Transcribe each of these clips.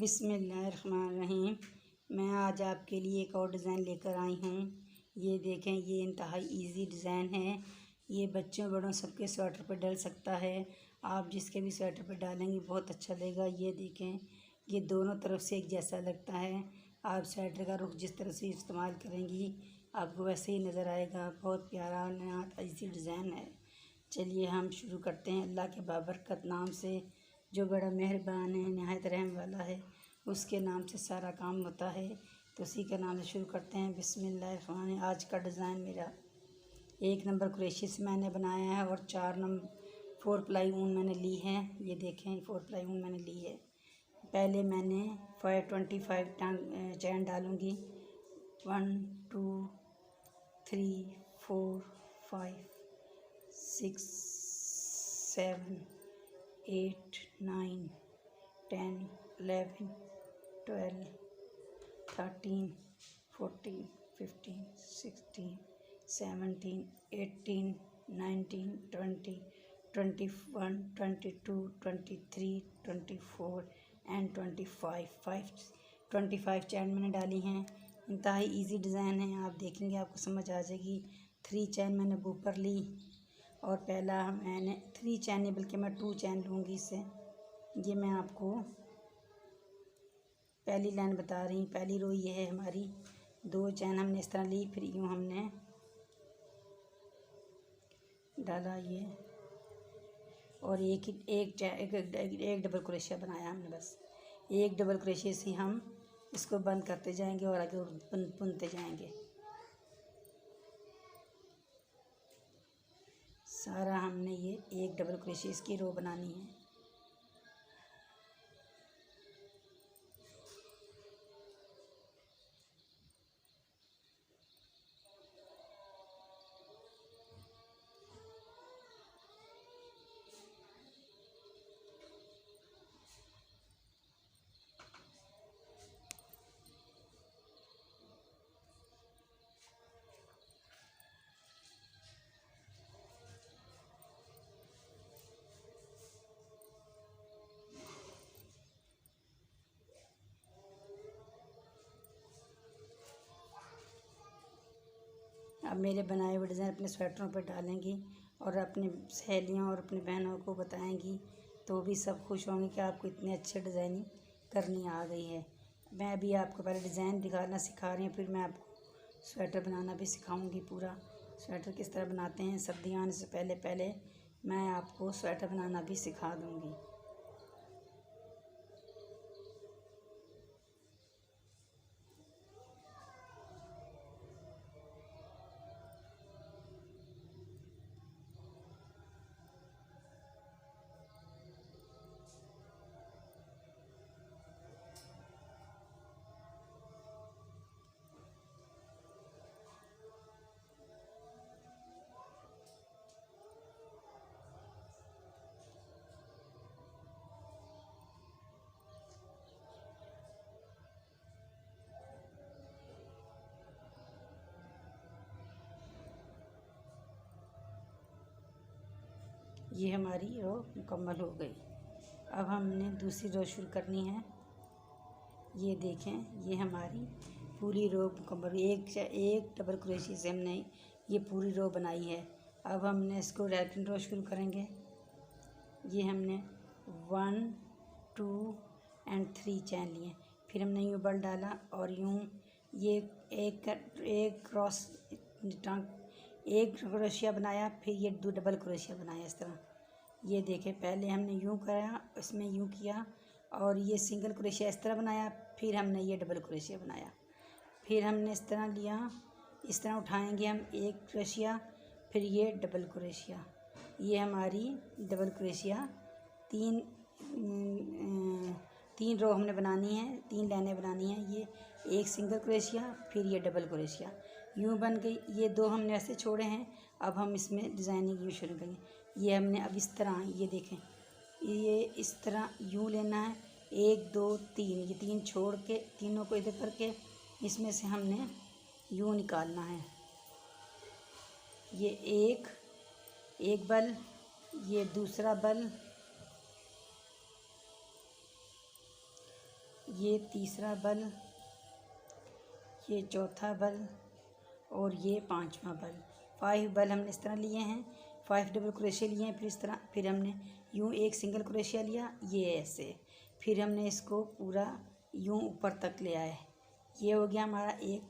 बिस्मिल्लाहिर्रहमानिर्रहीम। मैं आज आपके लिए एक और डिज़ाइन लेकर आई हूँ। ये देखें, ये इंतहाई इजी डिज़ाइन है। ये बच्चों बड़ों सबके स्वेटर पर डल सकता है। आप जिसके भी स्वेटर पर डालेंगे बहुत अच्छा लगेगा। ये देखें, ये दोनों तरफ से एक जैसा लगता है। आप स्वेटर का रुख जिस तरह से इस्तेमाल करेंगी आपको वैसे ही नज़र आएगा। बहुत प्यारा नहायत इजी डिज़ाइन है। चलिए हम शुरू करते हैं। अल्लाह के बाबरकत नाम से, जो बड़ा मेहरबान है, नहायत रहम वाला है, उसके नाम से सारा काम होता है। तो उसी के नाम से शुरू करते हैं। बिस्मिल्लाहिर्रहमानिर्रहीम। आज का डिज़ाइन मेरा 1 नंबर क्रोशे से मैंने बनाया है और 4 प्लाई ऊन मैंने ली है। ये देखें, 4 प्लाई ऊन मैंने ली है। पहले मैंने 525 चैन डालूँगी। 1 2 3 4 5 6 7 8 9 10 11 12 13 14 15 16 17 18 19 20 21 22 23 24 एंड 25 चैन मैंने डाली हैं। इंतहाई इजी डिज़ाइन है। आप देखेंगे आपको समझ आ जाएगी। 3 चैन मैंने ऊपर ली और पहला मैंने 3 चैन नहीं बल्कि मैं 2 चैन लूँगी इससे। ये मैं आपको पहली लाइन बता रही हूँ। पहली रो ये है हमारी। 2 चैन हमने इस तरह ली, फिर यूँ हमने डाला ये और एक डबल क्रोशिया बनाया हमने। बस एक डबल क्रोशिया से हम इसको बंद करते जाएंगे और आगे बुनते जाएंगे। सारा हमने ये एक डबल क्रोशिया इसकी रो बनानी है। अब मेरे बनाए हुए डिज़ाइन अपने स्वेटरों पर डालेंगी और अपनी सहेलियों और अपनी बहनों को बताएंगी, तो भी सब खुश होंगे कि आपको इतने अच्छे डिज़ाइनिंग करनी आ गई है। मैं अभी आपको पहले डिज़ाइन दिखाना सिखा रही हूँ, फिर मैं आपको स्वेटर बनाना भी सिखाऊंगी। पूरा स्वेटर किस तरह बनाते हैं, सर्दियाँ आने से पहले पहले मैं आपको स्वेटर बनाना भी सिखा दूँगी। ये हमारी रो मुकम्मल हो गई। अब हमने दूसरी रो शुरू करनी है। ये देखें, ये हमारी पूरी रो मुकम्मल। एक डबल क्रोशिया से हमने ये पूरी रो बनाई है। अब हमने इसको रैपिंग रो शुरू करेंगे। ये हमने 1 2 एंड 3 चैन लिए, फिर हमने यूँ बल डाला और यूँ ये एक क्रॉस एक क्रोशिया बनाया, फिर ये 2 डबल क्रोशिया बनाया इस तरह। ये देखें, पहले हमने यूँ करा, इसमें यूँ किया और ये सिंगल क्रोशिया इस तरह बनाया, फिर हमने ये डबल क्रोशिया बनाया, फिर हमने इस तरह लिया, इस तरह उठाएंगे हम एक क्रोशिया, फिर ये डबल क्रोशिया। ये हमारी डबल क्रोशिया तीन रो हमने बनानी है, 3 लाइनें बनानी है। ये एक सिंगल क्रोशिया, फिर ये डबल क्रोशिया, यूँ बन गई। ये 2 हमने ऐसे छोड़े हैं। अब हम इसमें डिज़ाइनिंग यूँ शुरू करेंगे। ये हमने अब इस तरह, ये देखें, ये इस तरह यूँ लेना है। 1 2 3, ये 3 छोड़ के तीनों को इधर करके इसमें से हमने यूँ निकालना है। ये एक बल, ये दूसरा बल, ये तीसरा बल, ये चौथा बल और ये पांचवा बल। 5 बल हमने इस तरह लिए हैं, 5 डबल क्रोशिया लिए हैं। फिर इस तरह, फिर हमने यूँ एक सिंगल क्रोशिया लिया, ये ऐसे, फिर हमने इसको पूरा यूँ ऊपर तक ले आए। ये हो गया हमारा एक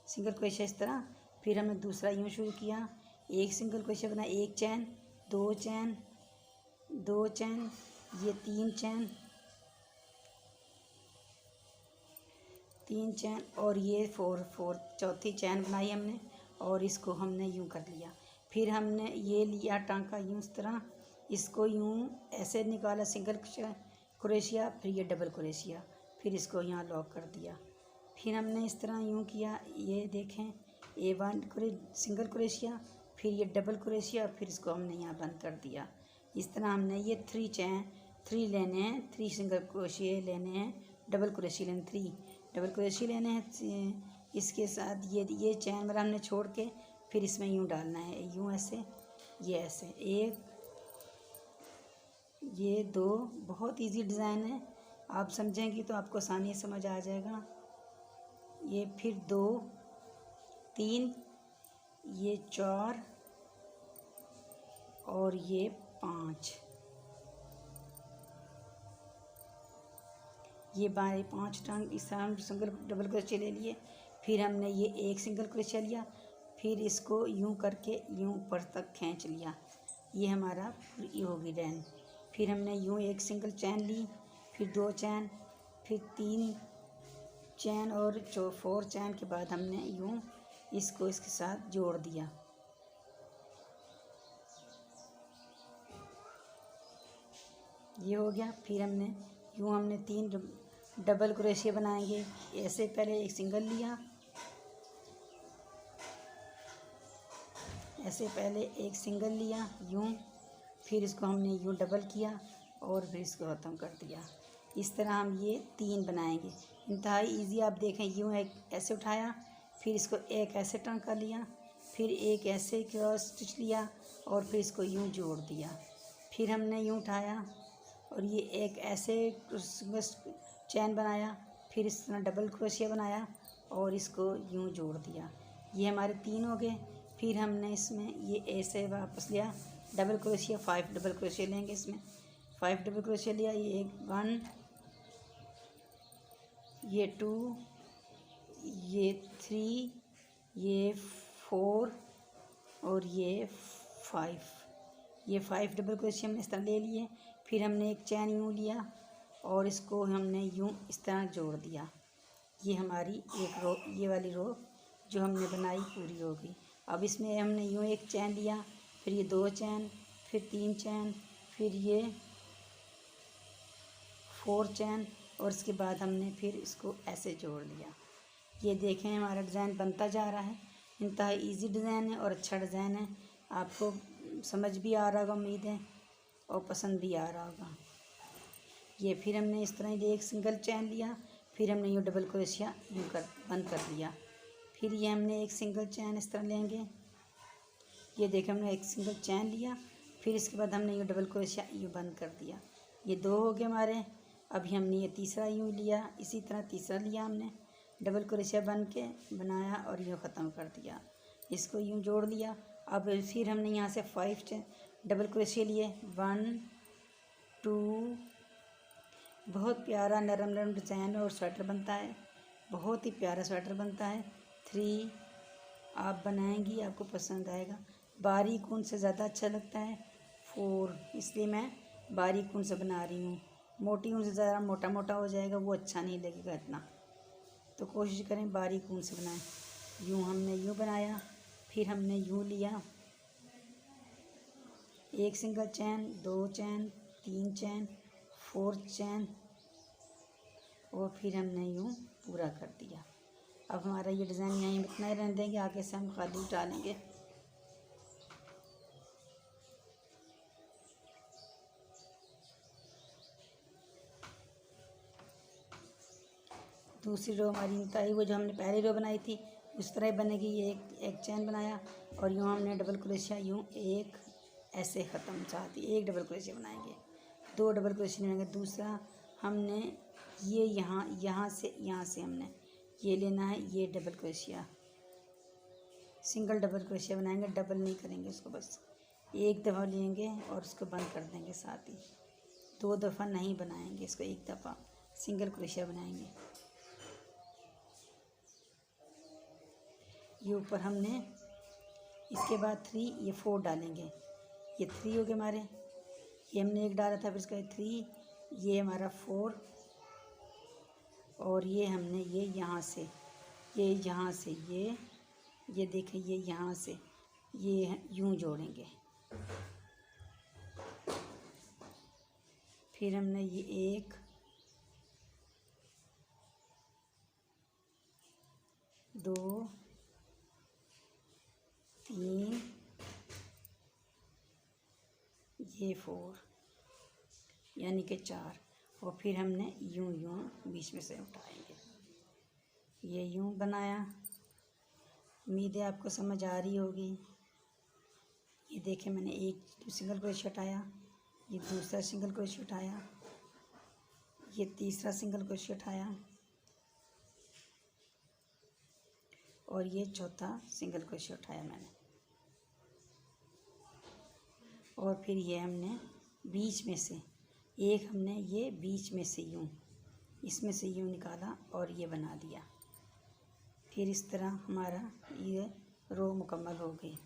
सिंगल क्रोशिया इस तरह। फिर हमने दूसरा यूँ शुरू किया, एक सिंगल क्रोशिया बना, एक चैन, दो चैन, दो चैन, ये तीन चैन, तीन चैन और ये फोर चौथी चैन बनाई हमने और इसको हमने यूँ कर लिया। फिर हमने ये लिया टांका यूँ इस तरह, इसको यूँ ऐसे निकाला सिंगल क्रोशिया, फिर ये डबल क्रोशिया, फिर इसको यहाँ लॉक कर दिया। फिर हमने इस तरह यूँ किया, ये देखें, ये 1 सिंगल क्रोशिया, फिर ये डबल क्रोशिया, फिर इसको हमने यहाँ बंद कर दिया। इस तरह हमने ये 3 लेने हैं, 3 सिंगल क्रोशिया लेने हैं, डबल क्रोशिया लेने 3 डबल क्रोशिया लेने हैं। इसके साथ ये चैन वाला हमने छोड़ के फिर इसमें यूँ डालना है, यूँ ऐसे, ये ऐसे, एक, ये 2। बहुत इजी डिज़ाइन है, आप समझेंगी तो आपको आसानी से समझ आ जाएगा। ये फिर 2, 3, ये 4 और ये 5। ये 5 टांग इस तरह हम सिंगल डबल क्रोशिया ले लिए। फिर हमने ये एक सिंगल क्रोशिया लिया, फिर इसको यूं करके यूं ऊपर तक खींच लिया। ये हमारा ये होगी लाइन। फिर हमने यूं एक सिंगल चैन ली, फिर 2 चैन, फिर 3 चैन और 4 चैन के बाद हमने यूं इसको इसके साथ जोड़ दिया। ये हो गया। फिर हमने यूँ हमने 3 डबल क्रोशिया बनाएंगे। ऐसे पहले एक सिंगल लिया, ऐसे पहले एक सिंगल लिया यूँ, फिर इसको हमने यूँ डबल किया और फिर इसको ख़त्म कर दिया। इस तरह हम ये 3 बनाएंगे। इंतहाई इजी, आप देखें, यूँ एक ऐसे उठाया, फिर इसको एक ऐसे टांका लिया, फिर एक ऐसे क्रॉस स्टिच लिया और फिर इसको यूँ जोड़ दिया। फिर हमने यूँ उठाया और ये एक ऐसे चैन बनाया, फिर इस तरह डबल क्रोशिया बनाया और इसको यूँ जोड़ दिया। ये हमारे 3 हो गए। फिर हमने इसमें ये ऐसे वापस लिया, डबल क्रोशिया, 5 डबल क्रोशिया लेंगे इसमें। 5 डबल क्रोशिया लिया, ये 1, ये 2, ये 3, ये 4 और ये 5। ये 5 डबल क्रोशिया हमने इस तरह ले लिए। फिर हमने एक चैन यूँ लिया और इसको हमने यूँ इस तरह जोड़ दिया। ये हमारी एक रो, ये वाली रो जो हमने बनाई पूरी हो गई। अब इसमें हमने यूँ एक चैन लिया, फिर ये 2 चैन, फिर 3 चैन, फिर ये 4 चैन और इसके बाद हमने फिर इसको ऐसे जोड़ लिया। ये देखें हमारा डिज़ाइन बनता जा रहा है। इंतहाई इजी डिज़ाइन है और अच्छा डिज़ाइन है। आपको समझ भी आ रहा होगा उम्मीद है, और पसंद भी आ रहा होगा। ये फिर हमने इस तरह एक सिंगल चैन लिया, फिर हमने यूँ डबल क्रोशिया यूँ कर बंद कर दिया। फिर ये हमने एक सिंगल चैन इस तरह लेंगे। ये देखें, हमने एक सिंगल चैन लिया, फिर इसके बाद हमने यूँ डबल क्रोशिया यूँ बंद कर दिया। ये 2 हो गए हमारे। अभी हमने ये तीसरा यूँ लिया, इसी तरह तीसरा लिया हमने, डबल क्रोशिया बन के बनाया और यूँ ख़त्म कर दिया। इसको यूँ जोड़ लिया। अब फिर हमने यहाँ से 5 डबल क्रोशिया लिए, 1, 2। बहुत प्यारा नरम नरम डिज़ाइन और स्वेटर बनता है, बहुत ही प्यारा स्वेटर बनता है। 3 आप बनाएंगी, आपको पसंद आएगा। बारीक ऊन से ज़्यादा अच्छा लगता है। 4 इसलिए मैं बारीक ऊन से बना रही हूँ। मोटी ऊन से ज़्यादा मोटा मोटा हो जाएगा, वो अच्छा नहीं लगेगा इतना, तो कोशिश करें बारीक ऊन से बनाएं। यूँ हमने यूँ बनाया, फिर हमने यूँ लिया, एक सिंगल चैन, 2 चैन, 3 चैन, 4 चैन और फिर हमने यूँ पूरा कर दिया। अब हमारा ये डिज़ाइन यहीं इतना ही रहने देंगे, आगे से हम खाली उठा लेंगे। दूसरी रो हमारी इंतहाई, वो जो हमने पहली रो बनाई थी उस तरह बनेगी। ये एक चैन बनाया और यूँ हमने डबल क्रोशिया यूँ एक ऐसे ख़त्म, चाहती एक डबल क्रोशिया बनाएंगे, 2 डबल क्रोशिया बनाएंगे। दूसरा हमने ये यहाँ से हमने ये लेना है, ये double crochet, single double crochet बनाएंगे, डबल नहीं करेंगे इसको, बस एक दफ़ा लेंगे और उसको बंद कर देंगे साथ ही, 2 दफ़ा नहीं बनाएंगे इसको, एक दफ़ा सिंगल क्रोशिया बनाएंगे। ये ऊपर हमने इसके बाद 3 ये 4 डालेंगे, ये 3 हो गए हमारे, ये हमने एक डाला था, फिर इसका 3, ये हमारा 4, और ये हमने ये यहाँ से ये देखें, ये यहाँ से ये यूं जोड़ेंगे। फिर हमने ये 1 2 3 ये 4 यानी कि 4, और फिर हमने यूं बीच में से उठाएंगे, ये यूं बनाया। उम्मीद है आपको समझ आ रही होगी। ये देखें, मैंने एक सिंगल क्रोशिया उठाया, ये दूसरा सिंगल क्रोशिया उठाया, ये तीसरा सिंगल क्रोशिया उठाया, और ये चौथा सिंगल क्रोशिया उठाया मैंने, और फिर ये हमने बीच में से एक, हमने ये बीच में से यूं, इसमें से यूं निकाला और ये बना दिया। फिर इस तरह हमारा ये रो मुकम्मल हो गई।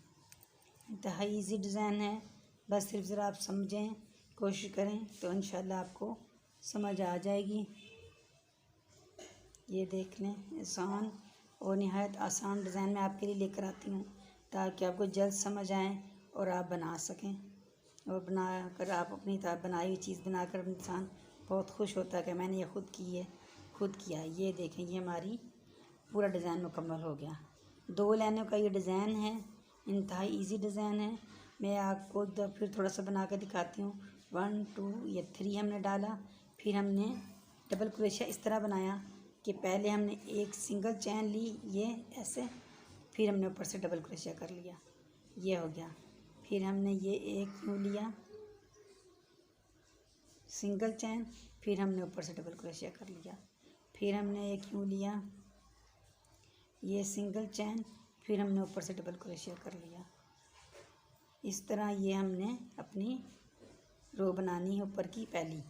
इंतहाई इजी डिज़ाइन है, बस सिर्फ ज़रा आप समझें, कोशिश करें तो इंशाल्लाह आपको समझ आ जाएगी। ये देख लें, आसान और निहायत आसान डिज़ाइन मैं आपके लिए लेकर आती हूँ ताकि आपको जल्द समझ आए और आप बना सकें, और बना कर आप अपनी तरह बनाई हुई चीज़ बनाकर इंसान बहुत खुश होता है कि मैंने ये खुद किया है। ये देखें, ये हमारी पूरा डिज़ाइन मुकम्मल हो गया। 2 लाइनों का ये डिज़ाइन है, इंतहाई इजी डिज़ाइन है। मैं आपको फिर थोड़ा सा बना कर दिखाती हूँ। 1 2 ये 3 हमने डाला, फिर हमने डबल क्रोशिया इस तरह बनाया कि पहले हमने एक सिंगल चैन ली, ये ऐसे, फिर हमने ऊपर से डबल क्रोशिया कर लिया, ये हो गया। फिर हमने ये एक यूँ लिया सिंगल चैन, फिर हमने ऊपर से डबल क्रोशिया कर लिया, फिर हमने एक यूँ लिया ये सिंगल चैन, फिर हमने ऊपर से डबल क्रोशिया कर लिया। इस तरह ये हमने अपनी रो बनानी है ऊपर की पहली।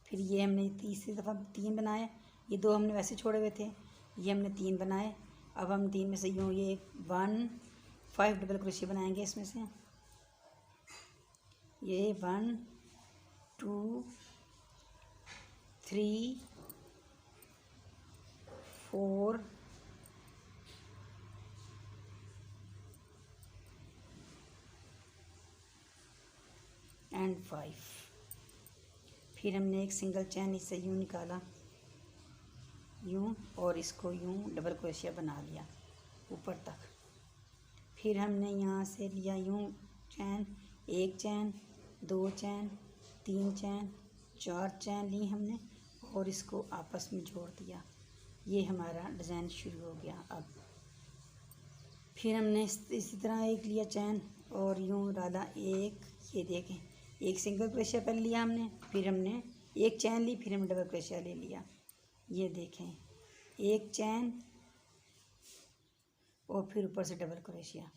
फिर ये हमने तीसरी दफ़ा 3 बनाए, ये 2 हमने वैसे छोड़े हुए थे, ये हमने 3 बनाए। अब हम 3 में से यूँ ये 5 डबल क्रोशिया बनाएंगे इसमें से, ये 1 2 3 4 एंड 5। फिर हमने एक सिंगल चैन इससे यूँ निकाला, यूँ, और इसको यूँ डबल क्रोशिया बना लिया ऊपर तक। फिर हमने यहाँ से लिया यूँ चैन, 1 चैन 2 चैन 3 चैन 4 चैन ली हमने, और इसको आपस में जोड़ दिया। ये हमारा डिज़ाइन शुरू हो गया। अब फिर हमने इसी तरह एक लिया चैन और यूँ डाला एक, ये देखें, एक सिंगल क्रोशिया पहले लिया हमने, फिर हमने एक चैन ली, फिर हमने डबल क्रोशिया ले लिया। ये देखें, एक चैन और फिर ऊपर से डबल क्रोशिया।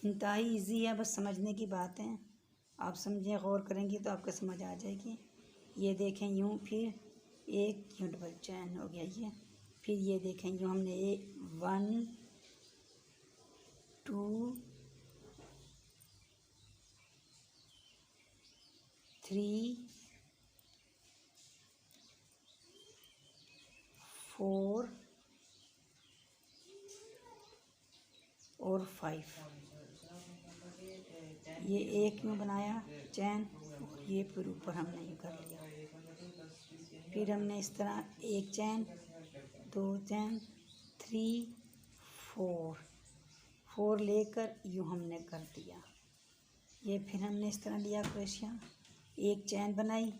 इंतहाई इजी है, बस समझने की बात है। आप समझें, गौर करेंगी तो आपको समझ आ जाएगी। ये देखें यूँ, फिर एक यूँ डबल चैन हो गया ये। फिर ये देखें यूँ हमने 1 2 3 4 और 5। ये एक यूँ बनाया चैन, और ये फिर ऊपर हमने यूँ कर लिया। फिर हमने इस तरह एक चैन 2 चैन 3 4 लेकर यूँ हमने कर दिया। ये फिर हमने इस तरह लिया क्रोशिया, एक चैन बनाई,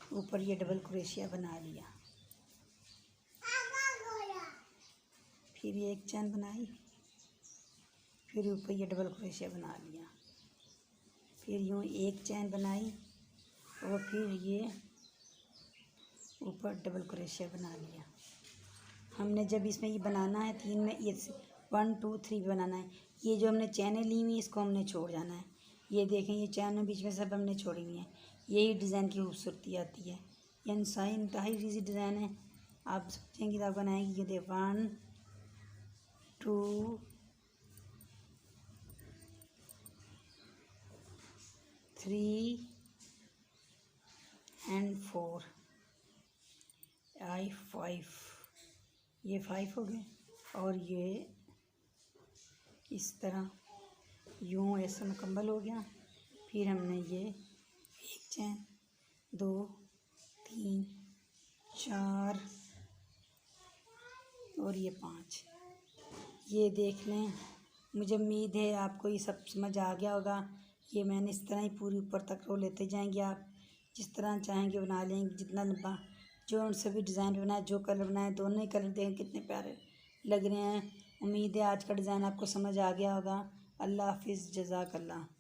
ऊपर ये डबल क्रोशिया बना लिया, फिर ये एक चैन बनाई, फिर ऊपर ये डबल क्रोशिया बना लिया, फिर यूँ एक चैन बनाई, और फिर ये ऊपर डबल क्रोशिया बना लिया। हमने जब इसमें ये बनाना है 3 में, ये 1 2 3 बनाना है। ये जो हमने चैनें ली हुई इसको हमने छोड़ जाना है। ये देखें, ये चैनों बीच में सब हमने छोड़ी हुई है। यही डिज़ाइन की खूबसूरती आती है। ये इंतहाई इजी डिज़ाइन है। आप सोचेंगे तो आप बनाएंगे। ये दे 1 2 3 and 4 5। ये 5 हो गए और ये इस तरह यूँ ऐसा मुकम्मल हो गया। फिर हमने ये 1 चैन 2 3 4 और ये 5। ये देख लें, मुझे उम्मीद है आपको ये सब समझ आ गया होगा। ये मैंने इस तरह ही पूरी ऊपर तक रो लेते जाएंगे। आप जिस तरह चाहेंगे बना लेंगे, जितना लंबा जो उन सभी डिज़ाइन बनाए, जो कलर बनाए, दोनों ही कलर देखें कितने प्यारे लग रहे हैं। उम्मीद है आज का डिज़ाइन आपको समझ आ गया होगा। अल्लाह हाफिज़, जज़ाकल्लाह।